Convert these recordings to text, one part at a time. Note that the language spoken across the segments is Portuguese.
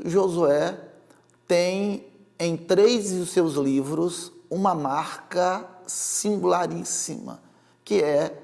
Josué tem em 3 dos seus livros uma marca singularíssima, que é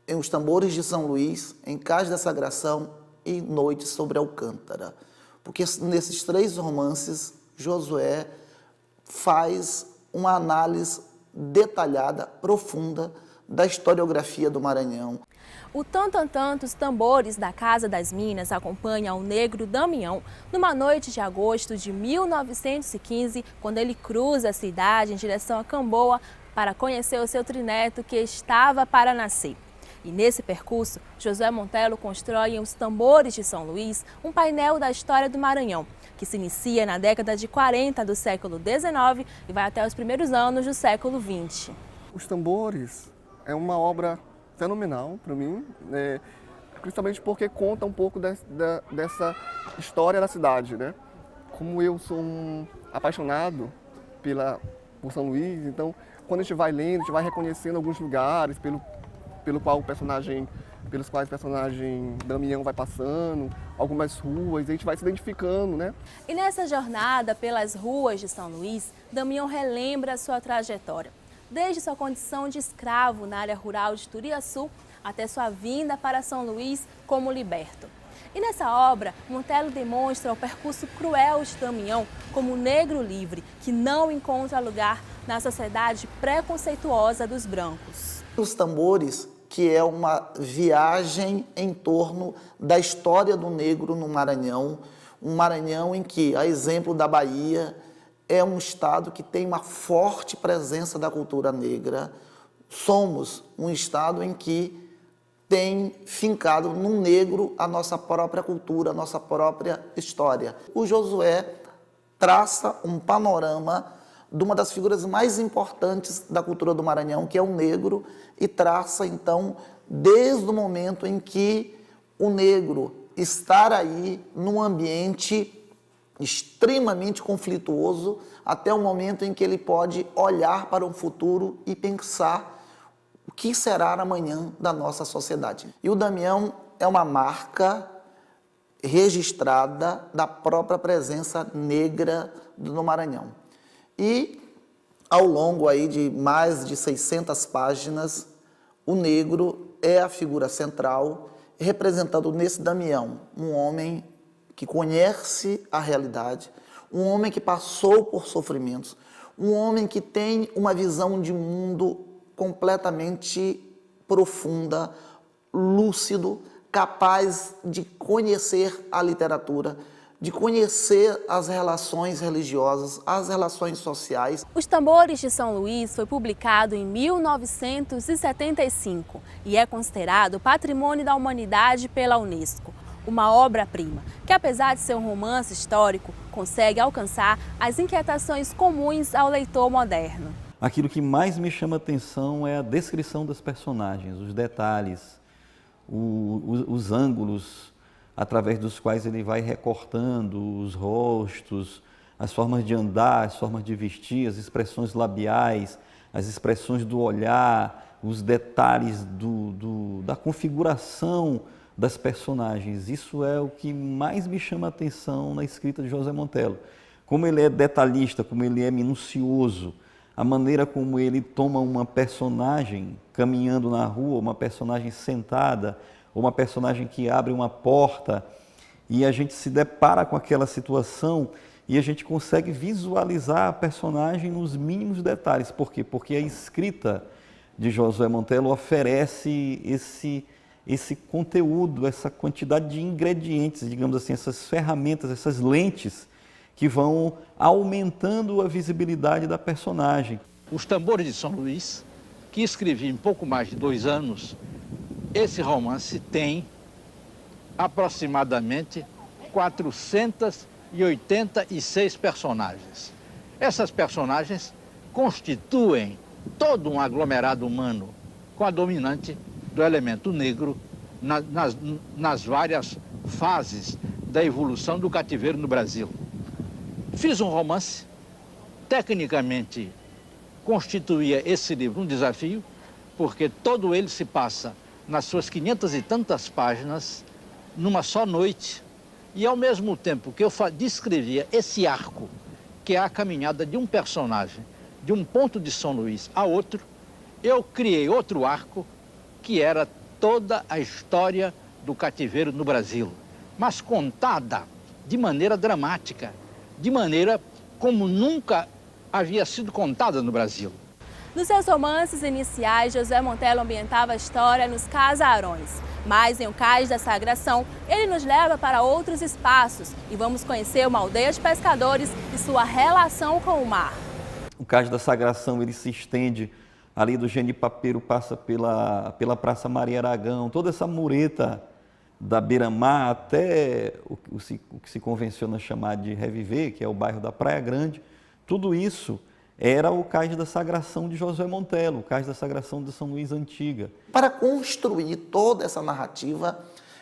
em Os Tambores de São Luís, Em Cais da Sagração e Noite sobre Alcântara. Porque nesses 3 romances, Josué faz uma análise detalhada, profunda, da historiografia do Maranhão. O Tantantã dos Tambores da Casa das Minas acompanha o negro Damião numa noite de agosto de 1915, quando ele cruza a cidade em direção a Camboa para conhecer o seu trineto que estava para nascer. E nesse percurso, Josué Montello constrói em Os Tambores de São Luís um painel da história do Maranhão, que se inicia na década de 40 do século XIX e vai até os primeiros anos do século XX. Os Tambores é uma obra fenomenal para mim, principalmente porque conta um pouco dessa história da cidade, né? Como eu sou um apaixonado por São Luís, então quando a gente vai lendo, a gente vai reconhecendo alguns lugares pelos quais o personagem Damião vai passando, algumas ruas, e a gente vai se identificando, né? E nessa jornada pelas ruas de São Luís, Damião relembra a sua trajetória, desde sua condição de escravo na área rural de Turiaçu até sua vinda para São Luís como liberto. E nessa obra, Montello demonstra o percurso cruel de Damião como um negro livre, que não encontra lugar na sociedade preconceituosa dos brancos. Os Tambores, que é uma viagem em torno da história do negro no Maranhão, um Maranhão em que, a exemplo da Bahia, é um estado que tem uma forte presença da cultura negra. Somos um estado em que tem fincado no negro a nossa própria cultura, a nossa própria história. O Josué traça um panorama de uma das figuras mais importantes da cultura do Maranhão, que é o negro, e traça, então, desde o momento em que o negro estar aí num ambiente extremamente conflituoso, até o momento em que ele pode olhar para o futuro e pensar o que será amanhã da nossa sociedade. E o Damião é uma marca registrada da própria presença negra no Maranhão. E ao longo aí de mais de 600 páginas, o negro é a figura central, representando nesse Damião um homem que conhece a realidade, um homem que passou por sofrimentos, um homem que tem uma visão de mundo completamente profunda, lúcido, capaz de conhecer a literatura, de conhecer as relações religiosas, as relações sociais. Os Tambores de São Luís foi publicado em 1975 e é considerado Patrimônio da Humanidade pela Unesco. Uma obra-prima que, apesar de ser um romance histórico, consegue alcançar as inquietações comuns ao leitor moderno. Aquilo que mais me chama a atenção é a descrição das personagens, os detalhes, os ângulos através dos quais ele vai recortando os rostos, as formas de andar, as formas de vestir, as expressões labiais, as expressões do olhar, os detalhes da configuração das personagens. Isso é o que mais me chama a atenção na escrita de Josué Montello. Como ele é detalhista, como ele é minucioso, a maneira como ele toma uma personagem caminhando na rua, uma personagem sentada, ou uma personagem que abre uma porta, e a gente se depara com aquela situação e a gente consegue visualizar a personagem nos mínimos detalhes. Por quê? Porque a escrita de Josué Montello oferece esse conteúdo, essa quantidade de ingredientes, digamos assim, essas ferramentas, essas lentes que vão aumentando a visibilidade da personagem. Os Tambores de São Luís, que escrevi em pouco mais de 2 anos, esse romance tem aproximadamente 486 personagens. Essas personagens constituem todo um aglomerado humano com a dominante do elemento negro nas várias fases da evolução do cativeiro no Brasil. Fiz um romance, tecnicamente constituía esse livro um desafio, porque todo ele se passa nas suas 500 e tantas páginas, numa só noite, E ao mesmo tempo que eu descrevia esse arco, que é a caminhada de um personagem, de um ponto de São Luís a outro, eu criei outro arco, que era toda a história do cativeiro no Brasil, mas contada de maneira dramática, de maneira como nunca havia sido contada no Brasil. Nos seus romances iniciais, Josué Montello ambientava a história nos casarões. Mas em O Cais da Sagração, ele nos leva para outros espaços e vamos conhecer uma aldeia de pescadores e sua relação com o mar. O Cais da Sagração, ele se estende ali do Genipapeiro, passa pela Praça Maria Aragão, toda essa mureta da beira-mar até o que se convenciona chamar de Reviver, que é o bairro da Praia Grande. Tudo isso era o Cais da Sagração de Josué Montello, o Cais da Sagração de São Luís Antiga. Para construir toda essa narrativa,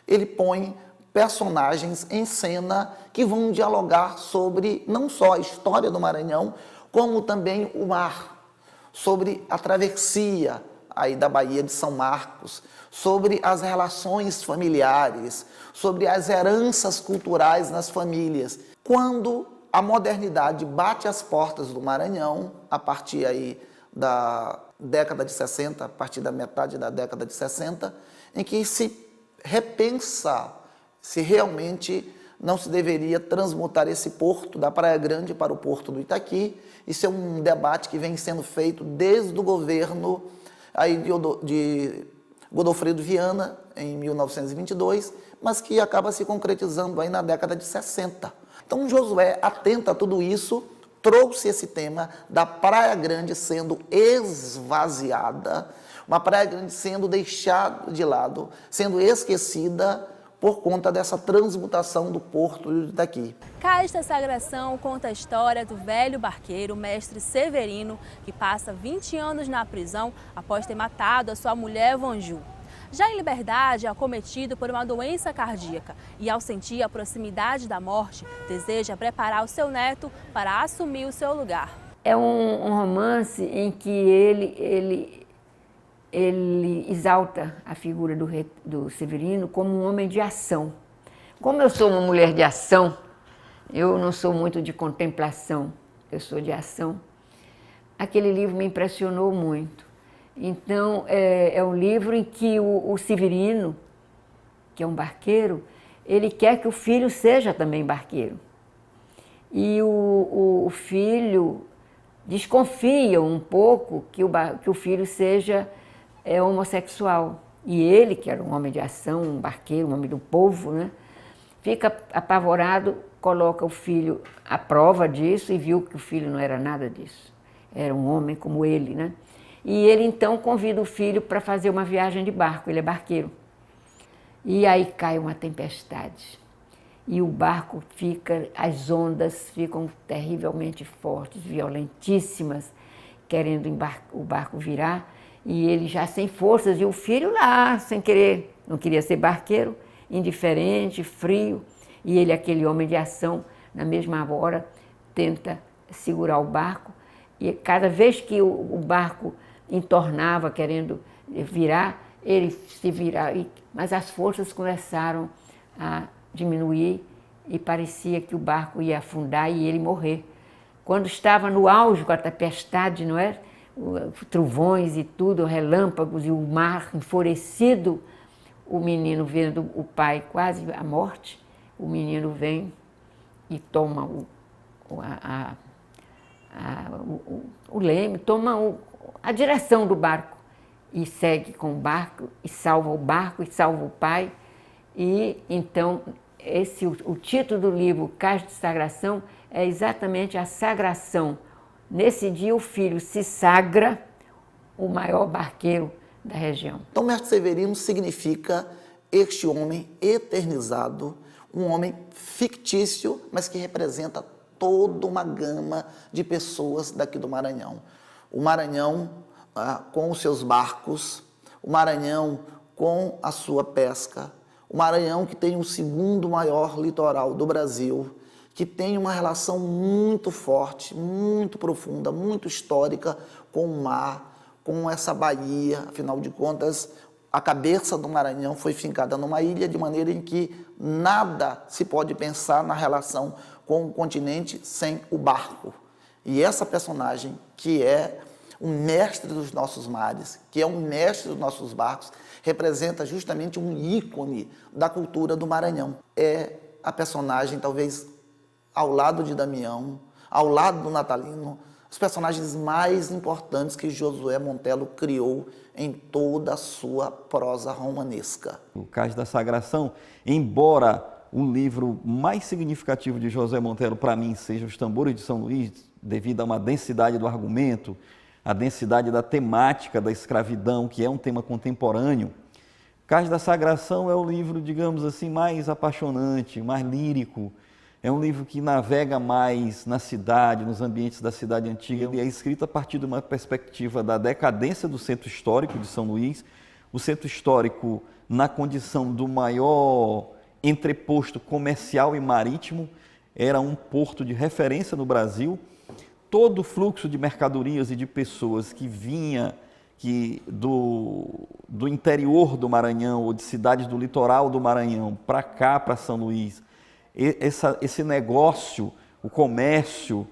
ele põe personagens em cena que vão dialogar sobre não só a história do Maranhão, como também o mar, sobre a travessia aí da Baía de São Marcos, sobre as relações familiares, sobre as heranças culturais nas famílias. Quando a modernidade bate as portas do Maranhão, a partir aí da década de 60, a partir da metade da década de 60, em que se repensa se realmente não se deveria transmutar esse porto da Praia Grande para o porto do Itaqui. Isso é um debate que vem sendo feito desde o governo aí de Godofredo Viana, em 1922, mas que acaba se concretizando aí na década de 60. Então, Josué, atento a tudo isso, trouxe esse tema da Praia Grande sendo esvaziada, uma Praia Grande sendo deixada de lado, sendo esquecida por conta dessa transmutação do porto daqui. Cais da Sagração conta a história do velho barqueiro, mestre Severino, que passa 20 anos na prisão após ter matado a sua mulher Vanju. Já em liberdade, é acometido por uma doença cardíaca e, ao sentir a proximidade da morte, deseja preparar o seu neto para assumir o seu lugar. É um romance em que ele exalta a figura do Severino como um homem de ação. Como eu sou uma mulher de ação, eu não sou muito de contemplação, eu sou de ação. Aquele livro me impressionou muito. Então, é um livro em que o Severino, que é um barqueiro, ele quer que o filho seja também barqueiro. E o filho desconfia um pouco que o filho seja homossexual. E ele, que era um homem de ação, um barqueiro, um homem do povo, né, fica apavorado, coloca o filho à prova disso e viu que o filho não era nada disso. Era um homem como ele, né? E ele então convida o filho para fazer uma viagem de barco, ele é barqueiro. E aí cai uma tempestade. E o barco as ondas ficam terrivelmente fortes, violentíssimas, querendo o barco virar. E ele já sem forças, e o filho lá, sem querer, não queria ser barqueiro, indiferente, frio. E ele, aquele homem de ação, na mesma hora, tenta segurar o barco. E cada vez que o barco entornava, querendo virar, ele se virava. Mas as forças começaram a diminuir e parecia que o barco ia afundar e ele morrer. Quando estava no auge com a tempestade, não é? Trovões e tudo, relâmpagos e o mar enfurecido, o menino vendo o pai quase à morte, o menino vem e toma o leme, toma a direção do barco e segue com o barco e salva o pai. E então o título do livro Cais de Sagração é exatamente a sagração. Nesse dia o filho se sagra o maior barqueiro da região. Então, mestre Severino significa este homem eternizado, um homem fictício, mas que representa toda uma gama de pessoas daqui do Maranhão. O Maranhão com os seus barcos, o Maranhão com a sua pesca, o Maranhão que tem o segundo maior litoral do Brasil, que tem uma relação muito forte, muito profunda, muito histórica com o mar, com essa Bahia. Afinal de contas, A cabeça do Maranhão foi fincada numa ilha, de maneira em que nada se pode pensar na relação com o continente sem o barco. E essa personagem, que é o mestre dos nossos mares, que é o mestre dos nossos barcos, representa justamente um ícone da cultura do Maranhão. É a personagem, talvez, ao lado de Damião, ao lado do Natalino, os personagens mais importantes que Josué Montello criou em toda a sua prosa romanesca. O Cais da Sagração, embora o livro mais significativo de Josué Montello para mim seja Os Tambores de São Luís, devido a uma densidade do argumento, a densidade da temática da escravidão, que é um tema contemporâneo, Cais da Sagração é o livro, digamos assim, mais apaixonante, mais lírico. É um livro que navega mais na cidade, nos ambientes da cidade antiga. Ele é escrito a partir de uma perspectiva da decadência do centro histórico de São Luís, o centro histórico na condição do maior entreposto comercial e marítimo, era um porto de referência no Brasil. Todo o fluxo de mercadorias e de pessoas que vinha do interior do Maranhão ou de cidades do litoral do Maranhão para cá, para São Luís, esse negócio, o comércio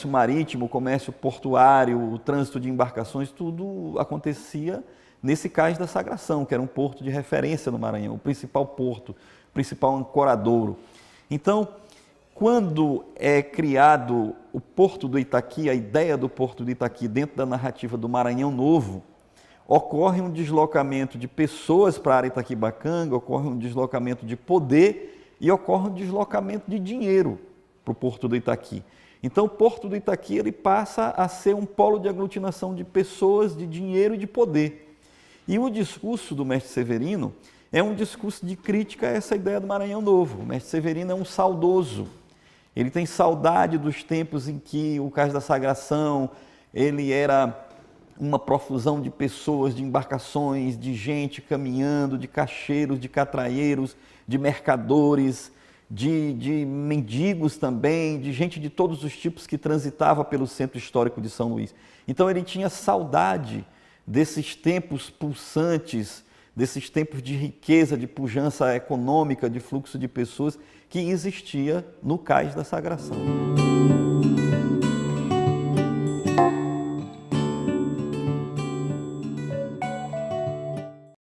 marítimo, o comércio portuário, o trânsito de embarcações, tudo acontecia nesse Cais da Sagração, que era um porto de referência no Maranhão, o principal porto, o principal ancoradouro. Então, quando é criado o Porto do Itaqui, a ideia do Porto do Itaqui dentro da narrativa do Maranhão Novo, ocorre um deslocamento de pessoas para Aritaquibacanga, ocorre um deslocamento de poder e ocorre um deslocamento de dinheiro para o Porto do Itaqui. Então, o Porto do Itaqui ele passa a ser um polo de aglutinação de pessoas, de dinheiro e de poder. E o discurso do mestre Severino é um discurso de crítica a essa ideia do Maranhão Novo. O mestre Severino é um saudoso. Ele tem saudade dos tempos em que o Cais da Sagração ele era uma profusão de pessoas, de embarcações, de gente caminhando, de caixeiros, de catraieiros, de mercadores, de mendigos também, de gente de todos os tipos que transitava pelo centro histórico de São Luís. Então ele tinha saudade desses tempos pulsantes, desses tempos de riqueza, de pujança econômica, de fluxo de pessoas que existia no Cais da Sagração.